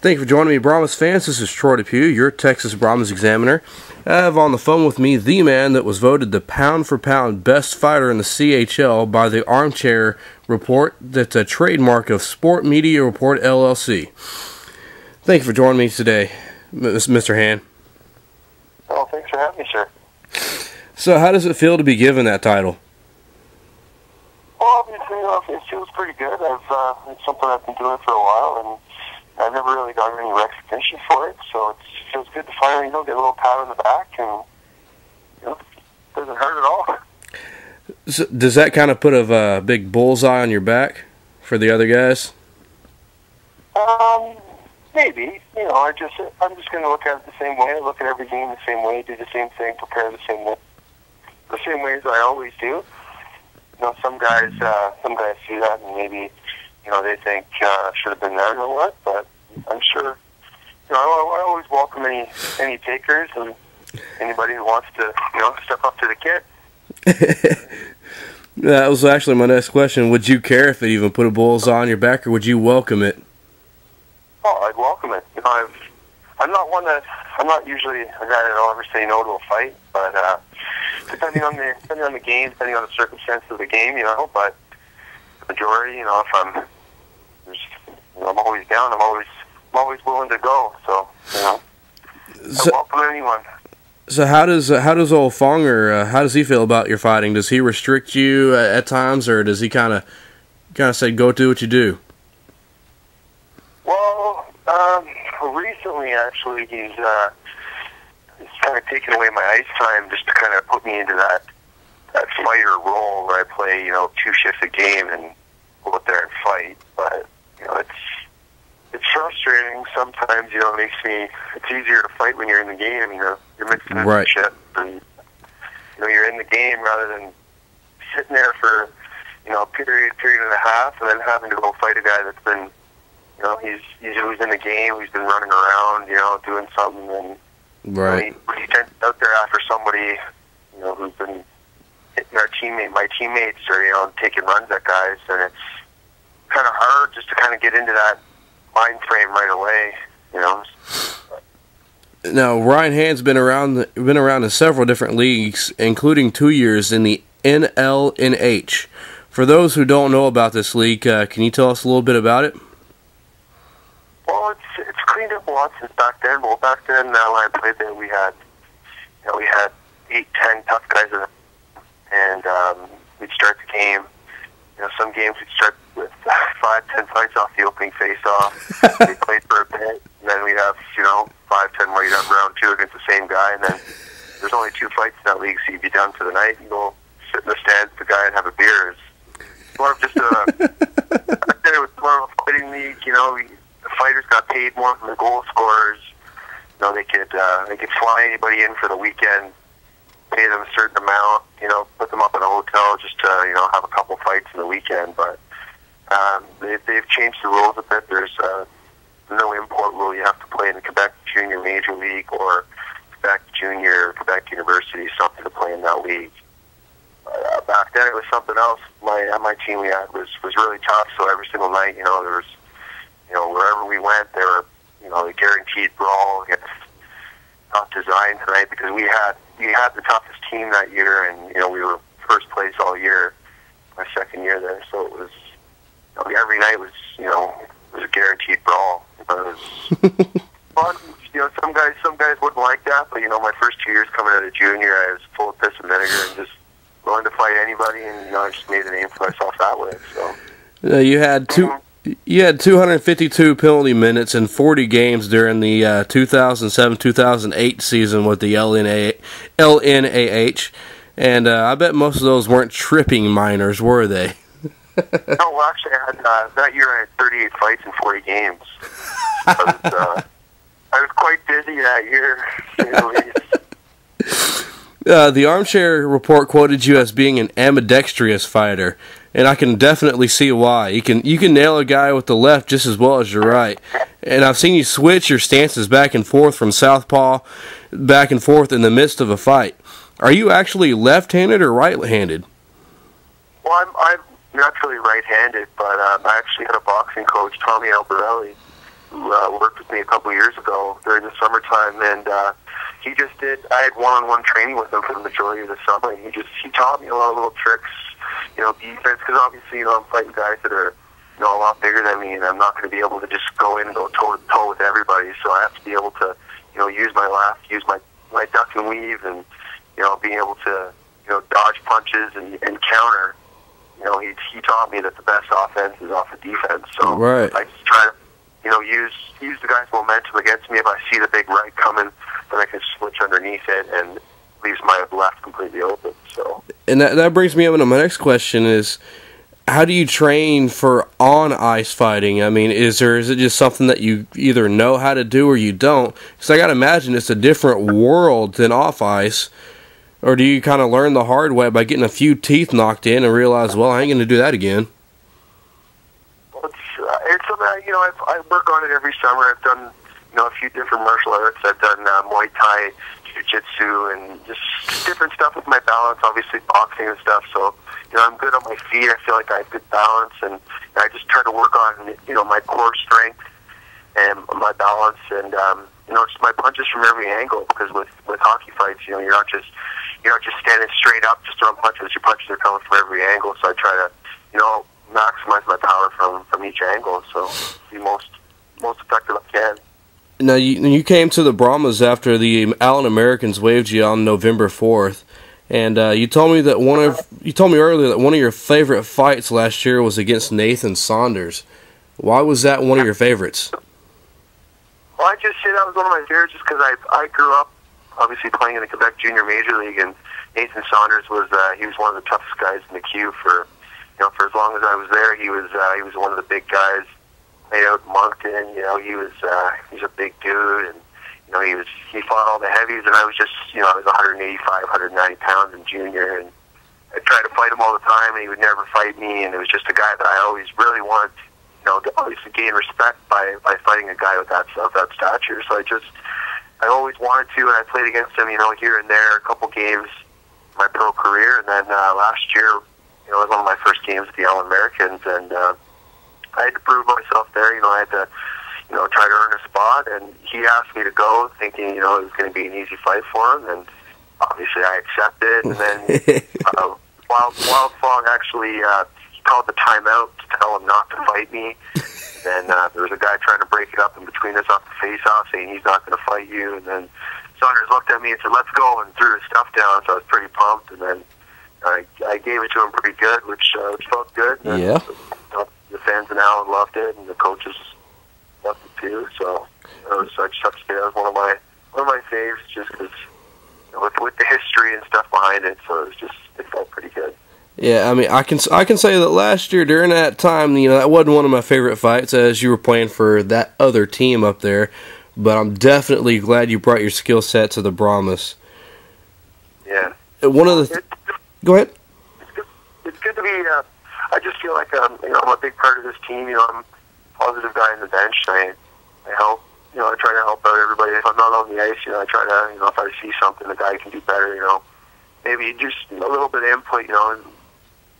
Thank you for joining me, Brahmas fans. This is Troy Depew, your Texas Brahmas Examiner. I have on the phone with me the man that was voted the pound-for-pound best fighter in the CHL by the Armchair Report, that's a trademark of Sport Media Report, LLC. Thank you for joining me today, Mr. Han. Oh, thanks for having me, sir. So how does it feel to be given that title? Well, obviously, it feels pretty good. It's something I've been doing for a while, and I've never really gotten any recognition for it, so it feels good to finally, get a little pat on the back, and, it doesn't hurt at all. So does that kind of put a big bullseye on your back for the other guys? Maybe. I'm just going to look at it the same way. I look at every game the same way, do the same thing, prepare the same way as I always do. Some guys see that and maybe, they think should have been there or what. But I'm sure, I always welcome any takers and anybody who wants to, step up to the kit. That was actually my next question. Would you care if it even put a bullseye on your back, or would you welcome it? Oh, I'd welcome it. I'm not usually a guy that'll ever say no to a fight, but depending on the game, depending on the circumstances of the game, but the majority, if I'm always down, I'm always willing to go. So, I welcome anyone. So how does old Fonger, how does he feel about your fighting? Does he restrict you at times, or does he kind of say go do what you do? Well, recently actually he's kind of taken away my ice time just to kind of put me into that fighter role where I play 2 shifts a game and go out there and fight. But it's frustrating sometimes. It's easier to fight when you're in the game. You're mixing in right. shit, and you're in the game rather than sitting there for a period and a half, and then having to go fight a guy that's been he's in the game, he's been running around, doing something, and right. when you get out there after somebody who's been hitting my teammates, or taking runs at guys, and it's kind of hard just to kind of get into that mind frame right away. Now, Ryan Hand's been around in several different leagues, including 2 years in the NLNH. For those who don't know about this league, can you tell us a little bit about it? Well, it's cleaned up a lot since back then. Well, back then, when I played there, we had 8, 10 tough guys in it, and we'd start the game. Some games we'd start with 5, 10 fights off the opening face-off. We played for a bit, and then we'd have 5, 10 where you'd have round 2 against the same guy, and then there's only 2 fights in that league, so you'd be done for the night and go sit in the stands with the guy and have a beer. It's more of just it was more of a fighting league. The fighters got paid more than the goal scorers. They could fly anybody in for the weekend, pay them a certain amount, put them up in a hotel just to have a couple fights in the weekend. But they've changed the rules a bit. There's no import rule. You have to play in the Quebec Junior Major League or Quebec Junior, Quebec University, something to play in that league. Back then it was something else. My team we had was really tough. So every single night, there was, wherever we went, there were, the guaranteed brawl. It's not designed tonight because we had the toughest team that year, and we were first place all year. My second year there, so it was every night was a guaranteed brawl. It was fun. Some guys wouldn't like that, but my first 2 years coming out of junior, I was full of piss and vinegar and just willing to fight anybody, and I just made a name for myself that way. So you had 252 penalty minutes in 40 games during the 2007-2008 season with the LNAH, and I bet most of those weren't tripping minors, were they? No, well, actually, that year I had 38 fights in 40 games. I was quite busy that year, to say the least. The Armchair Report quoted you as being an ambidextrous fighter, and I can definitely see why. You can nail a guy with the left just as well as your right. And I've seen you switch your stances back and forth from southpaw back and forth in the midst of a fight. Are you actually left-handed or right-handed? Well, I'm naturally right-handed, but I actually had a boxing coach, Tommy Albarelli, who worked with me a couple years ago during the summertime, and he just did. I had one-on-one training with him for the majority of the summer, and he taught me a lot of little tricks, defense. Because obviously, I'm fighting guys that are a lot bigger than me, and I'm not going to be able to just go in and go toe to toe with everybody. So I have to be able to, use my left, use my duck and weave, and being able to dodge punches and counter. He taught me that the best offense is off of defense. So right. I just try to, use the guy's momentum against me. If I see the big right coming, then I can switch underneath it and leaves my left completely open. So. And that brings me up to my next question is, how do you train for on-ice fighting? I mean, is it just something that you either know how to do or you don't? Because I got to imagine it's a different world than off-ice. Or do you kind of learn the hard way by getting a few teeth knocked in and realize, well, I ain't going to do that again? Well, it's something, I work on it every summer. I've done, a few different martial arts. I've done Muay Thai, Jiu-Jitsu, and just different stuff with my balance, obviously boxing and stuff. So, I'm good on my feet. I feel like I have good balance, and I just try to work on, my core strength and my balance, and just my punches from every angle. Because with hockey fights, you're not just standing straight up, just throwing punches. Your punches are coming from every angle. So I try to, maximize my power from each angle. So be most effective I can. Now you came to the Brahmas after the Allen Americans waived you on November 4th. And you told me earlier that one of your favorite fights last year was against Nathan Saunders. Why was that one of your favorites? Well, I just say that was one of my favorites just because I grew up obviously playing in the Quebec Junior Major League, and Nathan Saunders was one of the toughest guys in the queue for as long as I was there. He was one of the big guys. Played out in Moncton. He's a big dude, and he fought all the heavies, and I was just, I was 185, 190 pounds in junior, and I tried to fight him all the time, and he would never fight me, and it was just a guy that I always really wanted, to obviously gain respect by fighting a guy with that stature. So I always wanted to, and I played against him, here and there, a couple games in my pro career, and then last year, it was one of my first games at the Allen Americans, and I had to prove myself there. I had to, try to earn a spot, and he asked me to go, thinking, it was going to be an easy fight for him, and obviously I accepted, and then Wild Fong actually called the timeout to tell him not to fight me. Then there was a guy trying to break it up in between us off the face-off, saying he's not going to fight you, and then Saunders looked at me and said, let's go, and threw his stuff down, so I was pretty pumped, and then I gave it to him pretty good, which felt good. And yeah. The fans in Allen loved it, and the coaches loved it too. So I just have to say that was one of my faves, just because with the history and stuff behind it. So it felt pretty good. Yeah, I mean, I can say that last year during that time, that wasn't one of my favorite fights, as you were playing for that other team up there. But I'm definitely glad you brought your skill set to the Brahmas. Yeah. Go ahead. It's good to be. I just feel like I'm a big part of this team. I'm a positive guy on the bench. I help. I try to help out everybody. If I'm not on the ice, I try to. If I see something the guy can do better, maybe just a little bit of input. And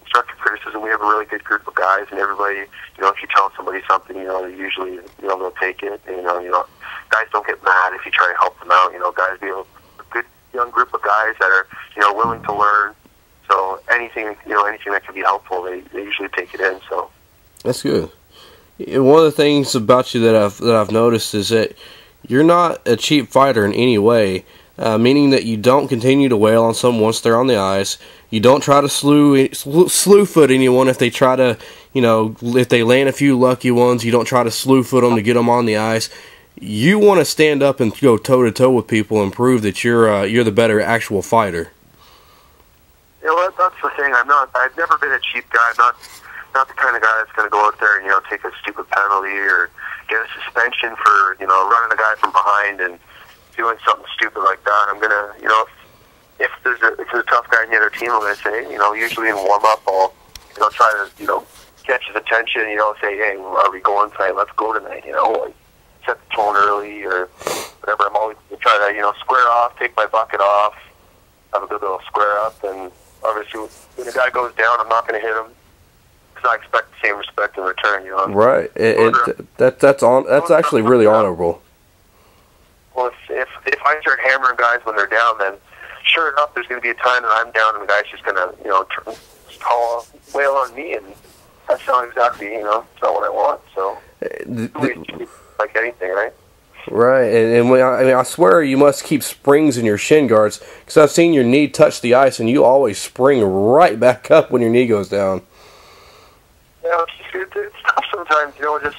constructive criticism. We have a really good group of guys, and everybody. If you tell somebody something, they usually they'll take it. And, guys don't get mad if you try to help them out. Guys be a good young group of guys that are willing to learn. So anything that can be helpful, they usually take it in. So that's good. One of the things about you that I've noticed is that you're not a cheap fighter in any way, meaning that you don't continue to wail on someone once they're on the ice. You don't try to slew foot anyone if they try to, if they land a few lucky ones. You don't try to slew foot them to get them on the ice. You want to stand up and go toe to toe with people and prove that you're the better actual fighter. That's the thing. I've never been a cheap guy. I'm not the kind of guy that's going to go out there and take a stupid penalty or get a suspension for running a guy from behind and doing something stupid like that. I'm gonna if there's a tough guy in the other team, I'm gonna say usually in warm up I'll try to catch his attention. Say, hey, are we going tonight? Let's go tonight. Set the tone early or whatever. I'm always try to square off, take my bucket off, have a good little square up, and obviously when the guy goes down, I'm not going to hit him. I expect the same respect in return, you know. Right. That's actually really honorable. Well, if I start hammering guys when they're down, then sure enough, there's going to be a time that I'm down and the guy's just going to, you know, wail on me, and that's not exactly, you know, it's not what I want. So, like anything, right? Right, and I swear you must keep springs in your shin guards, because I've seen your knee touch the ice, and you always spring right back up when your knee goes down. Yeah, it's tough sometimes, you know, just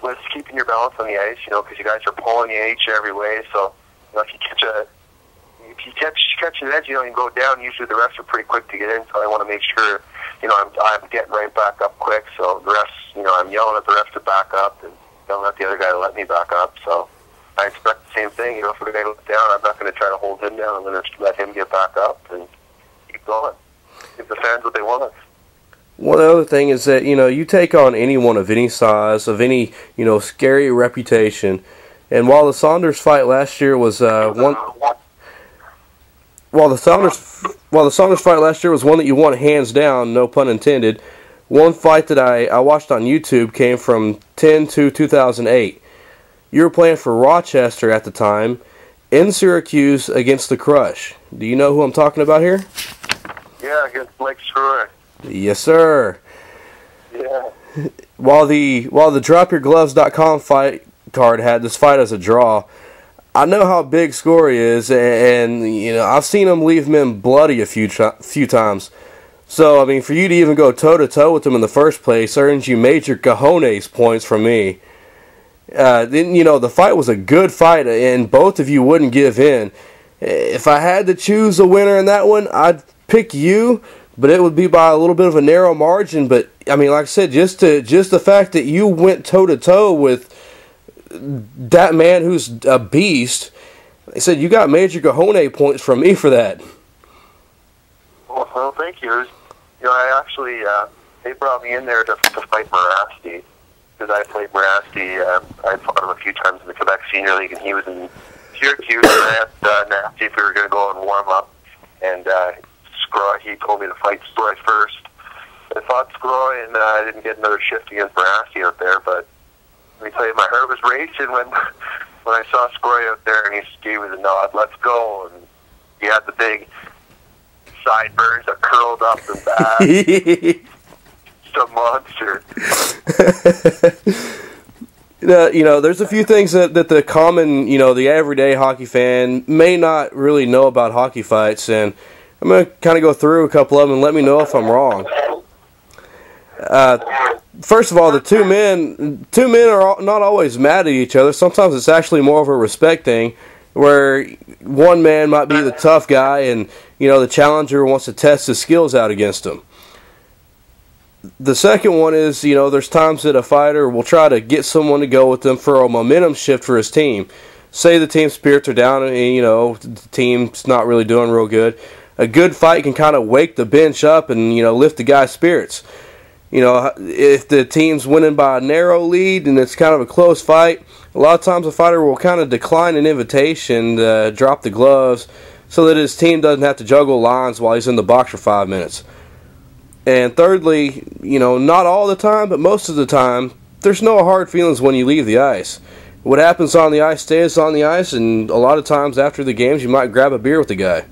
with keeping your balance on the ice, you know, because you guys are pulling you each every way. So, you know, if you catch an edge, you know, you go down. Usually the refs are pretty quick to get in, so I want to make sure, you know, I'm getting right back up quick. So the refs, you know, I'm yelling at the refs to back up and yelling at the other guy to let me back up. So I expect the same thing. You know, if the guy goes down, I'm not going to try to hold him down. I'm going to let him get back up and keep going. Give the fans what they want. One other thing is that, you know, you take on anyone of any size, of any, you know, scary reputation, and while the Saunders fight last year was While the Saunders fight last year was one that you won hands down, no pun intended, one fight that I watched on YouTube came from 10/2/2008. You were playing for Rochester at the time, in Syracuse against the Crush. Do you know who I'm talking about here? Yeah, against Blake Screwer. Yes, sir. Yeah. While the DropYourGloves.com fight card had this fight as a draw, I know how big Scory is, and you know I've seen him leave men bloody a few times. So I mean, for you to even go toe to toe with him in the first place earns you major cojones points from me. Then you know the fight was a good fight, and both of you wouldn't give in. If I had to choose a winner in that one, I'd pick you, but it would be by a little bit of a narrow margin. But I mean, like I said, just the fact that you went toe to toe with that man who's a beast, they said you got major cojones points from me for that. Well, thank you. You know, I actually they brought me in there to fight Morasti because I played Morasti. I fought him a few times in the Quebec Senior League, and he was in Syracuse. And I asked Nasty if we were going to go and warm up, and he told me to fight Scroy first. I fought Scroy, and I didn't get another shift against Morasti out there, but let me tell you, my heart was racing when I saw Scroy out there, and he gave me the nod, let's go, and he had the big sideburns that curled up and back. Just a monster. You know, there's a few things that the common, you know, the everyday hockey fan may not really know about hockey fights, and I'm going to kind of go through a couple of them and let me know if I'm wrong. First of all, the two men are not always mad at each other. Sometimes it's actually more of a respect thing, where one man might be the tough guy, and you know the challenger wants to test his skills out against him. The second one is, you know, there's times that a fighter will try to get someone to go with them for a momentum shift for his team. Say the team spirits are down, and you know the team's not really doing real good. A good fight can kind of wake the bench up and you know lift the guy's spirits. You know, if the team's winning by a narrow lead and it's kind of a close fight, a lot of times a fighter will kind of decline an invitation to drop the gloves so that his team doesn't have to juggle lines while he's in the box for 5 minutes. And thirdly, you know, not all the time, but most of the time, there's no hard feelings when you leave the ice. What happens on the ice stays on the ice, and a lot of times after the games, you might grab a beer with the guy.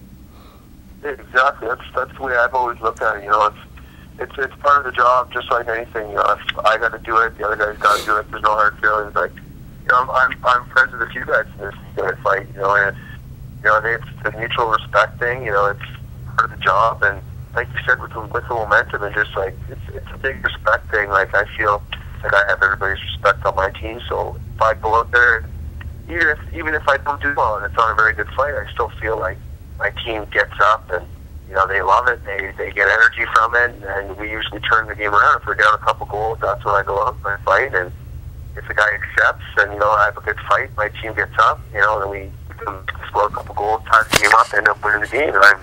Exactly. That's the way I've always looked at it. You know, it's part of the job, just like anything. You know, if I got to do it, the other guy's got to do it. There's no hard feelings. Like, you know, I'm friends with a few guys in this fight. You know, and you know, it's a mutual respect thing. You know, it's part of the job, and like you said, with the momentum, and just like it's a big respect thing. Like I feel like I have everybody's respect on my team. So if I go out there, even if I don't do well and it's not a very good fight, I still feel like my team gets up and. You know, they love it. They get energy from it, and we usually turn the game around. If we're down a couple goals, that's when I go out and I fight. And if the guy accepts, and you know, I have a good fight, my team gets up. You know, and we can score a couple goals, tie the game up, end up winning the game. And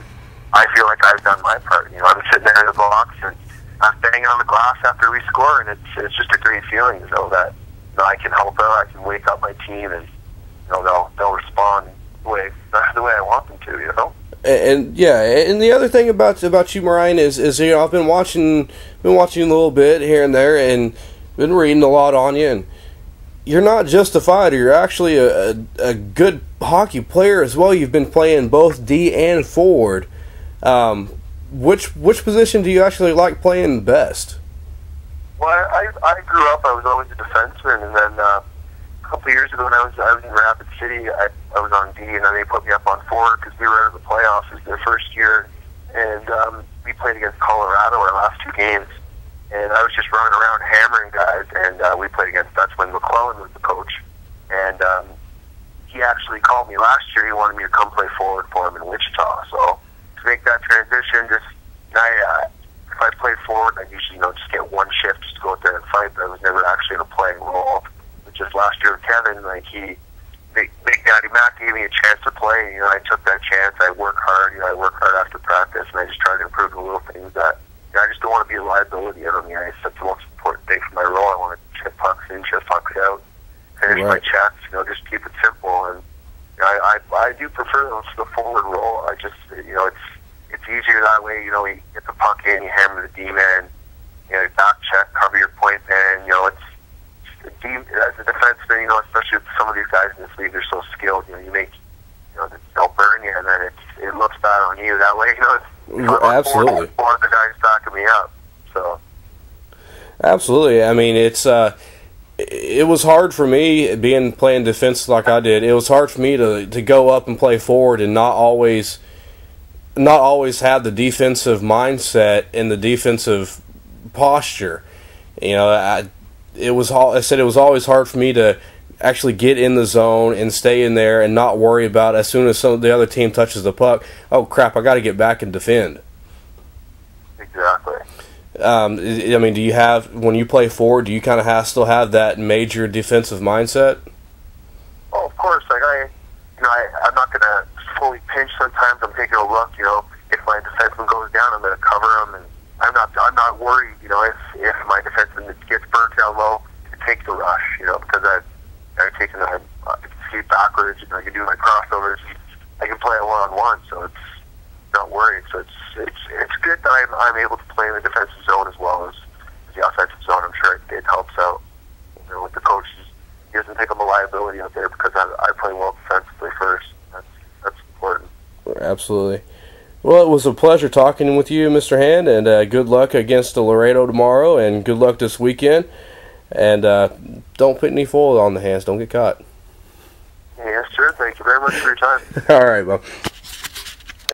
I feel like I've done my part. You know, I'm sitting there in the box and I'm banging on the glass after we score, and it's just a great feeling to know that you know I can help out, I can wake up my team, and you know they'll respond the way I want them to. You know. And yeah, and the other thing about you, Marian, is you know, I've been watching a little bit here and there, and been reading a lot on you. And you're not just a fighter; you're actually a good hockey player as well. You've been playing both D and forward. Which position do you actually like playing best? Well, I grew up. I was always a defenseman, and then a couple of years ago, when I was in Rapid City, I was on D, and then they put me up on forward because we were out of the playoffs. It was their first year, and we played against Colorado our last two games, and I was just running around hammering guys, and we played against. That's when McClellan was the coach, and he actually called me last year. He wanted me to come play forward for him in Wichita. So to make that transition, if I played forward, I'd usually just get one shift just to go out there and fight, but I was never actually in a playing role. Just last year with Kevin, Big Daddy Mac gave me a chance to play. I took that chance. I work hard. I work hard after practice, and I just try to improve the little things that I just don't want to be a liability out on the ice. That's the most important thing for my role. I want to chip pucks in, chip pucks out, finish my checks. Just keep it simple. And I do prefer the forward role. I just it's easier that way. You get the puck in, you hammer the D-man, you back check, cover your point man. As a defenseman, especially with some of these guys in this league, they're so skilled. You make, they'll burn you, and then it looks bad on you. That way, absolutely. Four of the guys backing me up. So. Absolutely. I mean, it was hard for me playing defense like I did. It was hard for me to go up and play forward and not always have the defensive mindset and the defensive posture. It was always hard for me to actually get in the zone and stay in there and not worry about as soon as the other team touches the puck, oh crap, I got to get back and defend. Exactly. I mean, do you have, when you play forward, do you kind of still have that major defensive mindset? Oh, of course. I'm not going to fully pinch sometimes. I'm taking a look, if my defenseman goes down, I'm going to cover him, and I'm not worried, if my defenseman gets burnt down low, to take the rush, because I've taken I can skate backwards, I can do my crossovers, I can play it one-on-one, so it's not worried. So it's good that I'm able to play in the defensive zone as well as the offensive zone. I'm sure it helps out, with the coaches. He doesn't think I'm a liability out there because I play well defensively first. That's important. Absolutely. Well, it was a pleasure talking with you, Mr. Hand, and good luck against the Laredo tomorrow, and good luck this weekend. And don't put any foil on the hands. Don't get caught. Yes, sir. Thank you very much for your time. All right, Bob.